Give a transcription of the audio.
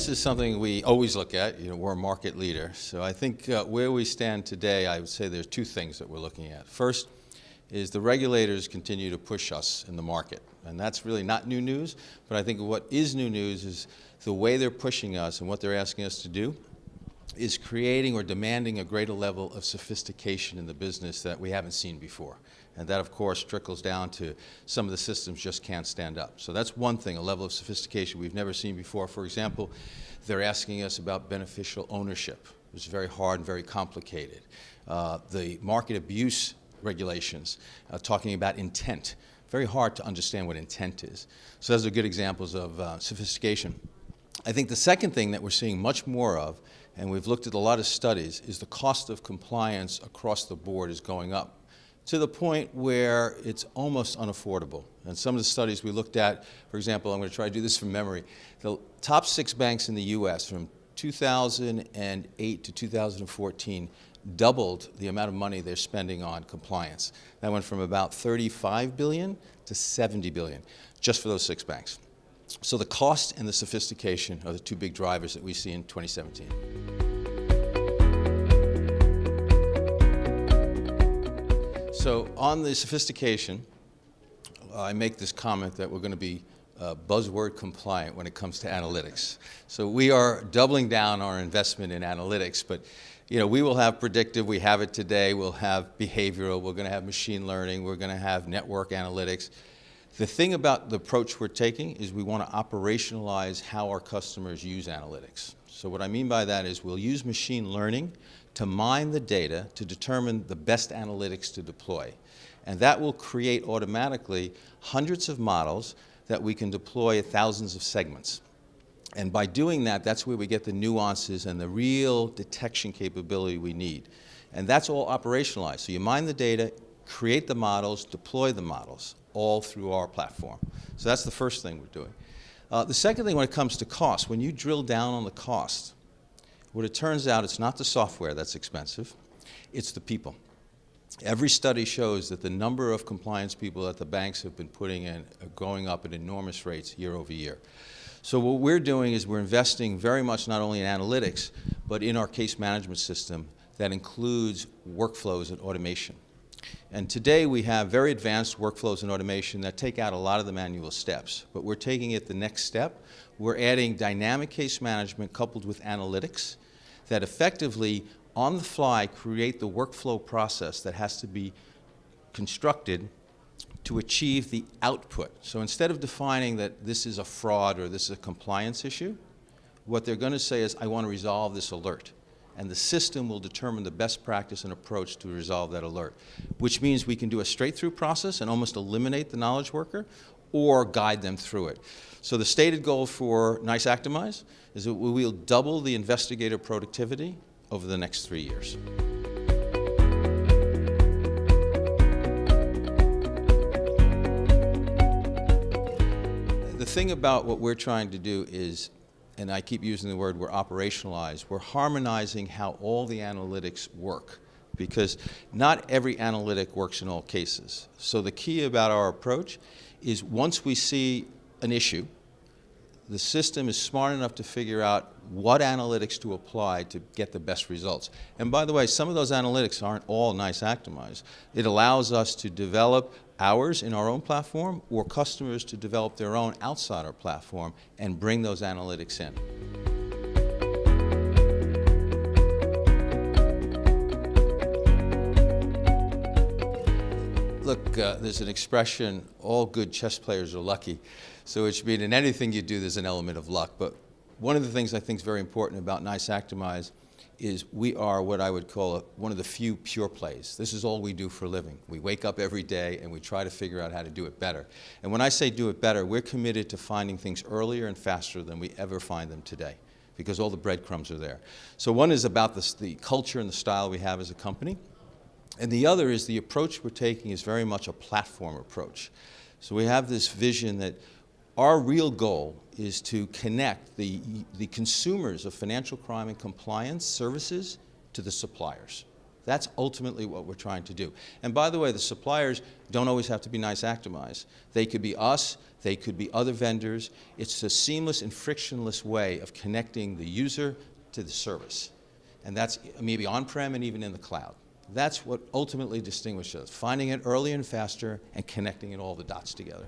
this is something we always look at. We're a market leader. So I think where we stand today, I would say there's two things that we're looking at. First is the regulators continue to push us in the market. And that's really not new news, but I think what is new news is the way they're pushing us and what they're asking us to do is creating or demanding a greater level of sophistication in the business that we haven't seen before. And that, of course, trickles down to some of the systems just can't stand up. So that's one thing, a level of sophistication we've never seen before. For example, they're asking us about beneficial ownership. It's very hard and very complicated. The market abuse regulations, talking about intent. Very hard to understand what intent is. So those are good examples of sophistication. I think the second thing that we're seeing much more of, and we've looked at a lot of studies, is the cost of compliance across the board is going up to the point where it's almost unaffordable. And some of the studies we looked at, for example, I'm going to try to do this from memory, the top 6 banks in the US from 2008 to 2014 doubled the amount of money they're spending on compliance. That went from about $35 billion to $70 billion, just for those 6 banks. So the cost and the sophistication are the two big drivers that we see in 2017. So on the sophistication, I make this comment that we're going to be buzzword compliant when it comes to analytics. So we are doubling down our investment in analytics, but we will have predictive, we have it today, we'll have behavioral, we're going to have machine learning, we're going to have network analytics. The thing about the approach we're taking is we want to operationalize how our customers use analytics. So what I mean by that is we'll use machine learning to mine the data to determine the best analytics to deploy. And that will create automatically hundreds of models that we can deploy at thousands of segments. And by doing that, that's where we get the nuances and the real detection capability we need. And that's all operationalized. So you mine the data, create the models, deploy the models, all through our platform. So that's the first thing we're doing. The second thing when it comes to cost, when you drill down on the cost, what it turns out, it's not the software that's expensive, it's the people. Every study shows that the number of compliance people that the banks have been putting in are going up at enormous rates year over year. So what we're doing is we're investing very much not only in analytics, but in our case management system that includes workflows and automation. And today we have very advanced workflows and automation that take out a lot of the manual steps, but we're taking it the next step. We're adding dynamic case management coupled with analytics that effectively, on the fly, create the workflow process that has to be constructed to achieve the output. So instead of defining that this is a fraud or this is a compliance issue, what they're going to say is, I want to resolve this alert. And the system will determine the best practice and approach to resolve that alert, which means we can do a straight-through process and almost eliminate the knowledge worker or guide them through it. So the stated goal for NICE Actimize is that we will double the investigator productivity over the next 3 years. The thing about what we're trying to do is, and I keep using the word, we're operationalized. We're harmonizing how all the analytics work, because not every analytic works in all cases. So the key about our approach is once we see an issue, the system is smart enough to figure out what analytics to apply to get the best results. And by the way, some of those analytics aren't all NICE Actimize. It allows us to develop ours in our own platform or customers to develop their own outside our platform and bring those analytics in. Look, there's an expression, all good chess players are lucky. So it should mean in anything you do, there's an element of luck. But one of the things I think is very important about NICE Actimize is we are what I would call one of the few pure plays. This is all we do for a living. We wake up every day and we try to figure out how to do it better. And when I say do it better, we're committed to finding things earlier and faster than we ever find them today, because all the breadcrumbs are there. So one is about the culture and the style we have as a company. And the other is the approach we're taking is very much a platform approach. So we have this vision that our real goal is to connect the consumers of financial crime and compliance services to the suppliers. That's ultimately what we're trying to do. And by the way, the suppliers don't always have to be NICE Actimize. They could be us, they could be other vendors. It's a seamless and frictionless way of connecting the user to the service. And that's maybe on-prem and even in the cloud. That's what ultimately distinguishes us, finding it early and faster and connecting it all the dots together.